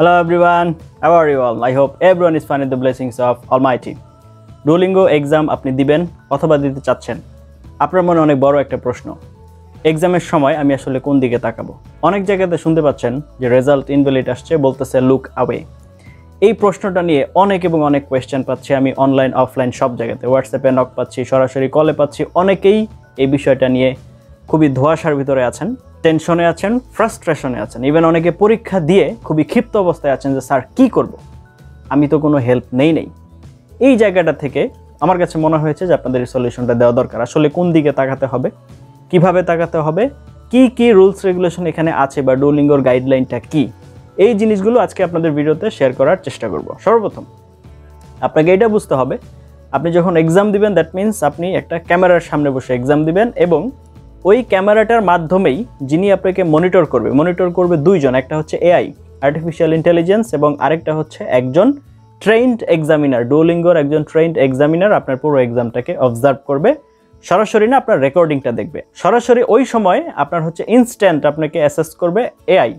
Hello everyone, how are you all? I hope everyone is fine with the blessings of Almighty. Duolingo exam আপনি দিবেন অথবা দিতে চাচ্ছেন। আপনার মনে অনেক বড় একটা প্রশ্ন। এক্সামের সময় আমি আসলে কোন দিকে তাকাবো? অনেক জায়গাতে শুনতে পাচ্ছেন যে রেজাল্ট ইনভ্যালিড আসছে বলতেছে লুক অ্যাওয়ে। এই প্রশ্নটা নিয়ে অনেক এবং অনেক কোয়েশ্চেন পাচ্ছি আমি অনলাইন অফলাইন সব জায়গাতে। হোয়াটসঅ্যাপে নক পাচ্ছি, সরাসরি কলে পাচ্ছি। অনেকেই এই বিষয়টা নিয়ে খুবই ধোঁয়াশার ভিতরে আছেন, টেনশনে আছেন, ফ্রাস্ট্রেশনে আছেন। ইভেন অনেকে পরীক্ষা দিয়ে খুবই ক্ষিপ্ত অবস্থায় আছেন যে স্যার কি করব, আমি তো কোনো হেল্প নেই। এই জায়গাটা থেকে আমার কাছে মনে হয়েছে যে আপনাদের এই সলিউশনটা দেওয়া দরকার। আসলে কোন দিকে তাকাতে হবে, কিভাবে তাকাতে হবে, কি রুলস রেগুলেশন এখানে আছে বা ডুওলিঙ্গোর গাইডলাইনটা কি, এই জিনিসগুলো আজকে আপনাদের ভিডিওতে শেয়ার করার চেষ্টা করব। সর্বপ্রথম আপনাকে এটা বুঝতে হবে, আপনি যখন এক্সাম দিবেন দ্যাট মিনস আপনি একটা ক্যামেরার সামনে বসে এক্সাম দিবেন এবং ওই ক্যামেরাটার মাধ্যমেই যিনি আপনাকে মনিটর করবে দুইজন, একটা হচ্ছে এআই আর্টিফিশিয়াল ইন্টেলিজেন্স এবং আরেকটা হচ্ছে একজন ট্রেইনড এক্সামিনার, ডুওলিঙ্গোর একজন ট্রেইনড এক্সামিনার আপনার পুরো এক্সামটাকে অবজার্ভ করবে। সরাসরি না, আপনার রেকর্ডিংটা দেখবে সরাসরি। ওই সময় আপনার হচ্ছে ইনস্ট্যান্ট আপনাকে অ্যাসেস করবে AI,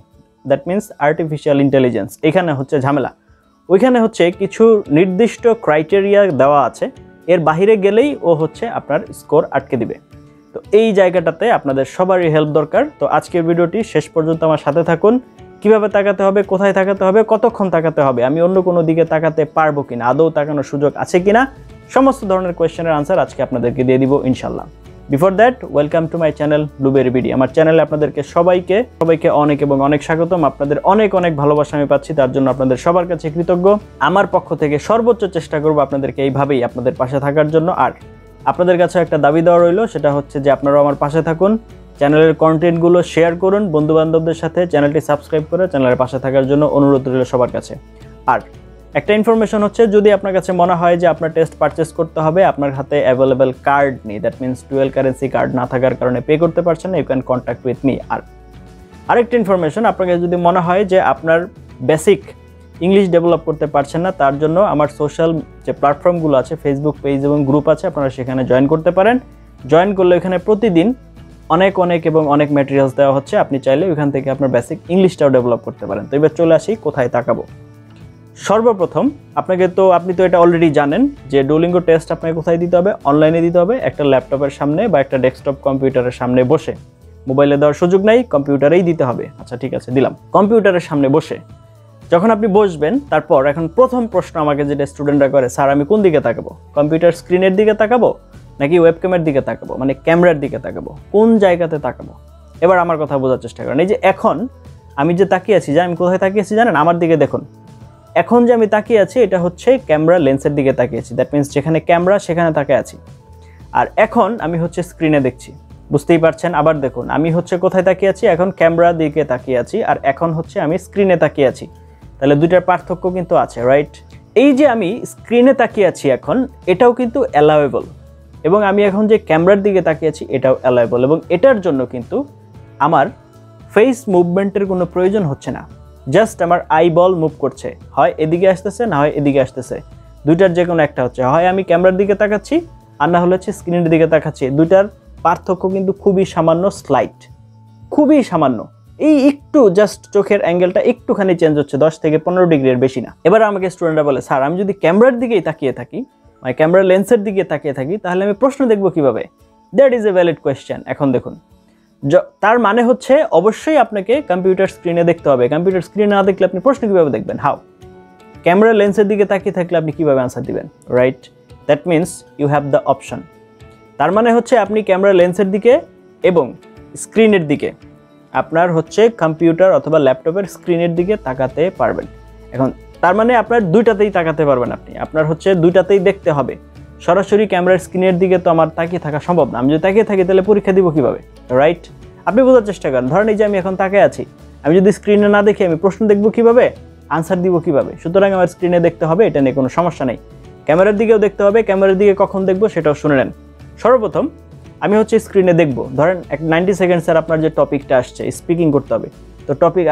that means artificial intelligence. এখানে হচ্ছে ঝামেলা, ওইখানে হচ্ছে কিছু নির্দিষ্ট ক্রাইটেরিয়া দেওয়া আছে, এর বাহিরে গেলেই ও হচ্ছে আপনার স্কোর আটকে দিবে। তো এই জায়গাটাতে আপনাদের সবারই হেল্প দরকার। তো আজকের ভিডিওটি শেষ পর্যন্ত আমার সাথে থাকুন। কিভাবে তাকাতে হবে, কোথায় তাকাতে হবে, কতক্ষণ তাকাতে হবে, আমি অন্য কোনো দিকে তাকাতে পারবো কিনা, আদৌ তাকানোর সুযোগ আছে কিনা, সমস্ত ধরনের কোয়েশ্চেনের আনসার আজকে আপনাদেরকে দিয়ে দিব ইনশাল্লাহ। Before that, welcome to my channel blueberry BD. আমার চ্যানেলে আপনাদেরকে সবাইকে অনেক এবং অনেক স্বাগতম। আপনাদের অনেক ভালোবাসা আমি পাচ্ছি, তার জন্য আপনাদের সবার কাছে কৃতজ্ঞ। আমার পক্ষ থেকে সর্বোচ্চ চেষ্টা করব আপনাদেরকে এইভাবেই আপনাদের পাশে থাকার জন্য। আর আপনাদের কাছে একটা দাবি দেওয়া রইল, সেটা হচ্ছে যে আপনারাও আমার পাশে থাকুন, চ্যানেলের কন্টেন্টগুলো শেয়ার করুন বন্ধুবান্ধবদের সাথে, চ্যানেলটি সাবস্ক্রাইব করে চ্যানেলের পাশে থাকার জন্য অনুরোধ রইল সবার কাছে। আর একটা ইনফরমেশন হচ্ছে, যদি আপনার কাছে মনে হয় যে আপনার টেস্ট পারচেস করতে হবে, আপনার হাতে অ্যাভেলেবেল কার্ড নেই, that means dual currency card না থাকার কারণে পে করতে পারছেন না, you can contact with me. আর আরেকটা ইনফরমেশন, আপনাকে যদি মনে হয় যে আপনার বেসিক ইংলিশ ডেভেলপ করতে পারছেন না, তার জন্য আমার সোশ্যাল যে প্ল্যাটফর্মগুলো আছে, ফেসবুক পেজ এবং গ্রুপ আছে, আপনারা সেখানে জয়েন করতে পারেন। জয়েন করলে এখানে প্রতিদিন অনেক ম্যাটেরিয়ালস দেওয়া হচ্ছে, আপনি চাইলে ওইখান থেকে আপনার বেসিক ইংলিশটাও ডেভেলপ করতে পারেন। তো এবার চলে আসি কোথায় তাকাবো। সর্বপ্রথম আপনি তো এটা অলরেডি জানেন যে ডুওলিঙ্গো টেস্ট আপনাকে কোথায় দিতে হবে, অনলাইনে দিতে হবে, একটা ল্যাপটপের সামনে বা একটা ডেস্কটপ কম্পিউটারের সামনে বসে। মোবাইলে দেওয়ার সুযোগ নাই, কম্পিউটারেই দিতে হবে। আচ্ছা ঠিক আছে, দিলাম। কম্পিউটারের সামনে বসে যখন আপনি বসবেন, তারপর এখন প্রথম প্রশ্ন আমাকে যেটা স্টুডেন্টরা করে, স্যার আমি কোন দিকে তাকাবো, কম্পিউটার স্ক্রিনের দিকে তাকাবো নাকি ওয়েবক্যামের দিকে তাকাবো, মানে ক্যামেরার দিকে তাকাবো, কোন জায়গাতে তাকাবো? এবার আমার কথা বোঝার চেষ্টা করেন। এই যে এখন আমি যে তাকিয়ে আছি, আমি কোথায় তাকিয়ে আছি জানেন? আমার দিকে দেখুন। এখন যে আমি তাকিয়ে আছি এটা হচ্ছে ক্যামেরা লেন্সের দিকে তাকিয়েছি, দ্যাট মিনস যেখানে ক্যামেরা সেখানে তাকিয়ে আছি। আর এখন আমি হচ্ছে স্ক্রিনে দেখছি, বুঝতেই পারছেন। আবার দেখুন, আমি হচ্ছে কোথায় তাকিয়ে আছি, এখন ক্যামেরার দিকে তাকিয়ে আছি, আর এখন হচ্ছে আমি স্ক্রিনে তাকিয়ে আছি। তাহলে দুইটার পার্থক্য কিন্তু আছে, রাইট? এই যে আমি স্ক্রিনে তাকিয়ে আছি এখন, এটাও কিন্তু অ্যালাউয়েবল, এবং আমি এখন যে ক্যামেরার দিকে তাকিয়ে আছি এটাও অ্যালাউয়েবল, এবং এটার জন্য কিন্তু আমার ফেস মুভমেন্টের কোনো প্রয়োজন হচ্ছে না। জাস্ট আমার আইবল মুভ করছে, হয় এদিকে আসতেছে না হয় এদিকে আসতেছে, দুইটার যে কোনো একটা হচ্ছে, হয় আমি ক্যামেরার দিকে তাকাচ্ছি আর না হলে হচ্ছে স্ক্রিনের দিকে তাকাচ্ছি। দুইটার পার্থক্য কিন্তু খুবই সামান্য, স্লাইট, খুবই সামান্য। এই একটু জাস্ট চোখের অ্যাঙ্গেলটা একটুখানি চেঞ্জ হচ্ছে, 10 থেকে 15 ডিগ্রির বেশি না। এবার আমাকে স্টুডেন্টরা বলে, স্যার আমি যদি ক্যামেরার দিকেই তাকিয়ে থাকি, মানে ক্যামেরা লেন্সের দিকে তাকিয়ে থাকি, তাহলে আমি প্রশ্ন দেখবো কিভাবে? That is a valid question. এখন দেখুন, তার মানে হচ্ছে অবশ্যই আপনাকে কম্পিউটার স্ক্রিনে দেখতে হবে। কম্পিউটার স্ক্রিনে না দেখলে আপনি প্রশ্ন কিভাবে দেখবেন? হাউ? ক্যামেরা লেন্সের দিকে তাকিয়ে থাকলে আপনি কিভাবে আনসার দিবেন, right? That means you have the option. তার মানে হচ্ছে আপনি ক্যামেরা লেন্সের দিকে এবং স্ক্রিনের দিকে, আপনার হচ্ছে কম্পিউটার অথবা ল্যাপটপের স্ক্রিনের দিকে তাকাতে পারবেন। এখন তার মানে আপনার দুইটাতেই তাকাতে পারবেন, আপনার হচ্ছে দুইটাতেই দেখতে হবে। সরাসরি ক্যামেরার স্ক্রিনের দিকে তো আমার তাকিয়ে থাকা সম্ভব না। আমি যদি তাকিয়ে থাকি তাহলে পরীক্ষা দিব কিভাবে, রাইট? আপনি বোঝার চেষ্টা করেন। ধরেন এই যে আমি এখন তাকিয়ে আছি, আমি যদি স্ক্রিনে না দেখি আমি প্রশ্ন দেখবো কিভাবে, আনসার দিব কিভাবে? সুতরাং আমার স্ক্রিনে দেখতে হবে, এটা নিয়ে কোনো সমস্যা নেই। ক্যামেরার দিকেও দেখতে হবে, ক্যামেরার দিকে কখন দেখবো সেটাও শুনে নেন। সর্বপ্রথম আমি হচ্ছে স্ক্রিনে দেখব। ধরেন 90 সেকেন্ডসের আপনার যে টপিকটা আসছে, স্পিকিং করতে হবে, তো টপিক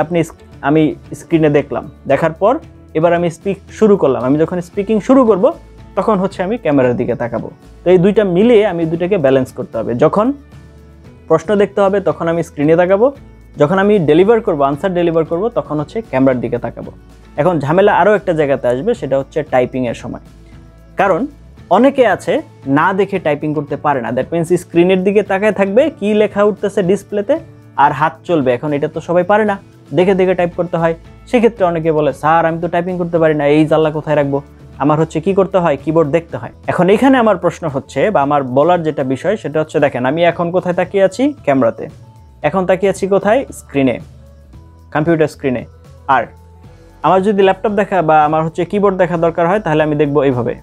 আমি স্ক্রিনে দেখলাম, দেখার পর এবার আমি স্পিক শুরু করলাম। আমি যখন স্পিকিং শুরু করব তখন হচ্ছে আমি ক্যামেরার দিকে তাকাবো। তো এই দুইটা মিলিয়ে আমি দুইটাকে ব্যালেন্স করতে হবে। যখন প্রশ্ন দেখতে হবে তখন আমি স্ক্রিনে তাকাবো, যখন আমি ডেলিভার করব, আনসার ডেলিভার করব, তখন হচ্ছে ক্যামেরার দিকে তাকাবো। এখন ঝামেলা আরও একটা জায়গাতে আসবে, সেটা হচ্ছে টাইপিংয়ের সময়। কারণ অনেকে আছে না দেখে টাইপিং করতে পারে না, দ্যাট মিনস স্ক্রিনের দিকে তাকায় থাকবে, কি লেখা উঠতেছে ডিসপ্লেতে আর হাত চলবে। এখন এটা তো সবাই পারে না, দেখে দেখে টাইপ করতে হয়। সেক্ষেত্রে অনেকে বলে স্যার আমি তো টাইপিং করতে পারি না, এই জানলা কোথায় রাখবো, আমার হচ্ছে কি করতে হয়, কিবোর্ড দেখতে হয়। এখন এখানে আমার প্রশ্ন হচ্ছে বা আমার বলার যেটা বিষয় সেটা হচ্ছে, দেখেন আমি এখন কোথায় তাকিয়ে আছি, ক্যামেরাতে। এখন তাকিয়ে আছি কোথায়, স্ক্রিনে, কম্পিউটার স্ক্রিনে। আর আমার যদি ল্যাপটপ দেখা বা আমার হচ্ছে কিবোর্ড দেখা দরকার হয়, তাহলে আমি দেখবো এইভাবে,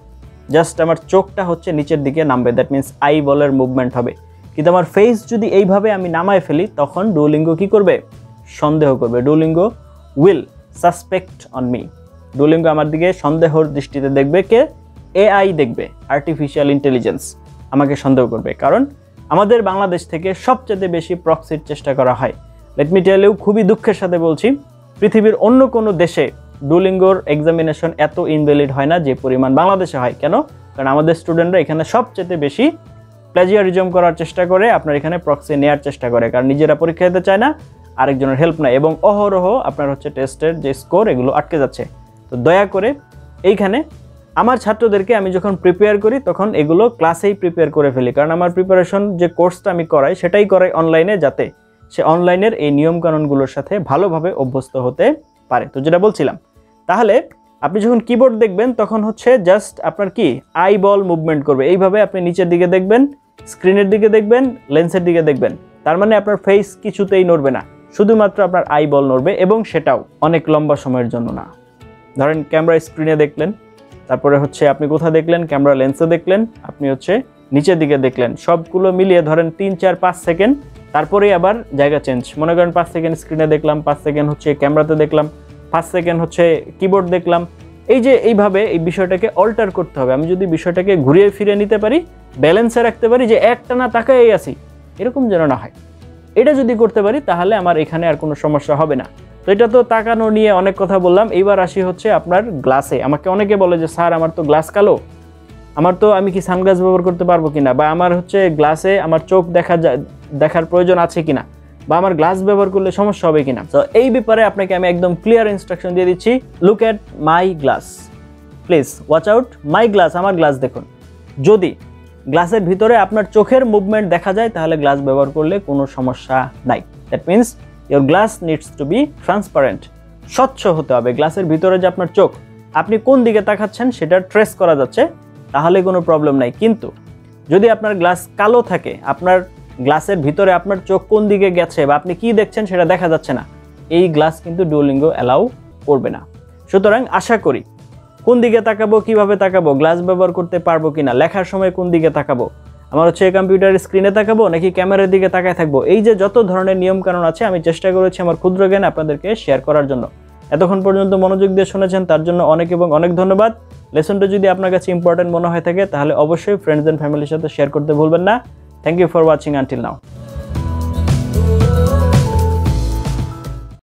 জাস্ট আমার চোখটা হচ্ছে নিচের দিকে নামবে, দ্যাট মিনস আই বলের মুভমেন্ট হবে। কিন্তু আমার ফেস যদি এইভাবে আমি নামায় ফেলি, তখন ডুওলিঙ্গো কি করবে, সন্দেহ করবে। Duolingo will suspect on me. Duolingo আমার দিকে সন্দেহর দৃষ্টিতে দেখবে। কে? এআই দেখবে, আর্টিফিশিয়াল ইন্টেলিজেন্স আমাকে সন্দেহ করবে। কারণ আমাদের বাংলাদেশ থেকে সবচেয়ে বেশি প্রক্সির চেষ্টা করা হয়। লেট মি টেল ইউ, খুবই দুঃখের সাথে বলছি, পৃথিবীর অন্য কোনো দেশে ডুওলিঙ্গোর এক্সামিনেশন এত ইনভ্যালিড হয় না যে পরিমাণ বাংলাদেশে হয়। কেন? কারণ আমাদের স্টুডেন্টরা এখানে সবচেয়ে বেশি প্লেজিয়ারিজম করার চেষ্টা করে, আপনার এখানে প্রক্সি নেওয়ার চেষ্টা করে, কারণ নিজেরা পরীক্ষা দিতে চায় না, আরেকজনের হেল্প নেয়, এবং অহরহ আপনার হচ্ছে টেস্টের যে স্কোর এগুলো আটকে যাচ্ছে। তো দয়া করে এইখানে আমার ছাত্রদেরকে আমি যখন প্রিপেয়ার করি, তখন এগুলো ক্লাসেই প্রিপেয়ার করে ফেলি, কারণ আমার প্রিপারেশন যে কোর্সটা আমি করাই সেটাই করাই অনলাইনে, যাতে সে অনলাইনের এই নিয়মকানুনগুলোর সাথে ভালোভাবে অভ্যস্ত হতে পারে। তো যেটা বলছিলাম, তাহলে আপনি যখন কিবোর্ড দেখবেন তখন হচ্ছে জাস্ট আপনার কি আই বল মুভমেন্ট করবে, এইভাবে আপনি নিচের দিকে দেখবেন, স্ক্রিনের দিকে দেখবেন, লেন্সের দিকে দেখবেন। তার মানে আপনার ফেস কিছুতেই নড়বে না, শুধুমাত্র আপনার আই বল নড়বে, এবং সেটাও অনেক লম্বা সময়ের জন্য না। ধরেন ক্যামেরা স্ক্রিনে দেখলেন, তারপরে হচ্ছে আপনি কোথায় দেখলেন, ক্যামেরা লেন্সে দেখলেন, আপনি হচ্ছে নিচের দিকে দেখলেন, সবগুলো মিলিয়ে ধরেন 3, 4, 5 সেকেন্ড, তারপরেই আবার জায়গা চেঞ্জ। মনে করেন 5 সেকেন্ড স্ক্রিনে দেখলাম, 5 সেকেন্ড হচ্ছে ক্যামেরাতে দেখলাম, 5 সেকেন্ড হচ্ছে কিবোর্ড দেখলাম। এই যে এইভাবে এই বিষয়টাকে অল্টার করতে হবে। আমি যদি বিষয়টাকে ঘুরিয়ে ফিরে নিতে পারি, ব্যালেন্সে রাখতে পারি, যে একটানা তাকাই আছি এরকম যেন না হয়, এটা যদি করতে পারি, তাহলে আমার এখানে আর কোনো সমস্যা হবে না। তো এটা তো তাকানো নিয়ে অনেক কথা বললাম। এইবার আসি হচ্ছে আপনার গ্লাসে। আমাকে অনেকে বলে যে স্যার আমার তো গ্লাস কালো, আমার তো আমি কি সানগ্লাস ব্যবহার করতে পারবো কিনা, বা আমার হচ্ছে গ্লাসে আমার চোখ দেখার প্রয়োজন আছে কিনা, বা আমার গ্লাস ব্যবহার করলে সমস্যা হবে কিনা। তো এই ব্যাপারে আপনাকে আমি একদম ক্লিয়ার ইনস্ট্রাকশন দিয়ে দিচ্ছি। Look at my glass, please watch out my glass. আমার গ্লাস দেখুন, যদি গ্লাসের ভিতরে আপনার চোখের মুভমেন্ট দেখা যায়, তাহলে গ্লাস ব্যবহার করলে কোনো সমস্যা নাই। That means your glass needs to be transparent, স্বচ্ছ হতে হবে। গ্লাসের ভিতরে যে আপনার চোখ, আপনি কোন দিকে তাকাচ্ছেন সেটা ট্রেস করা যাচ্ছে, তাহলে কোনো প্রবলেম নাই। কিন্তু যদি আপনার গ্লাস কালো থাকে, আপনার গ্লাসের ভিতরে আপনার চোখ কোন দিকে গেছে বা আপনি কি দেখছেন সেটা দেখা যাচ্ছে না, এই গ্লাস কিন্তু ডুওলিঙ্গো অ্যালাউ করবে না। সুতরাং আশা করি কোন দিকে তাকাবো, কিভাবে তাকাবো, গ্লাস ব্যবহার করতে পারবো কিনা, লেখার সময় কোন দিকে তাকাবো, আমার হচ্ছে কম্পিউটারের স্ক্রিনে তাকাবো নাকি ক্যামেরার দিকে তাকায় থাকবো, এই যে যত ধরনের নিয়মকানুন আছে আমি চেষ্টা করেছি আমার ক্ষুদ্র জ্ঞান আপনাদেরকে শেয়ার করার জন্য। এতক্ষণ পর্যন্ত মনোযোগ দিয়ে শুনেছেন তার জন্য অনেক এবং অনেক ধন্যবাদ। লেসনটা যদি আপনার কাছে ইম্পর্টেন্ট মনে হয়ে থাকে, তাহলে অবশ্যই ফ্রেন্ডস এন্ড ফ্যামিলির সাথে শেয়ার করতে ভুলবেন না। Thank you for watching until now.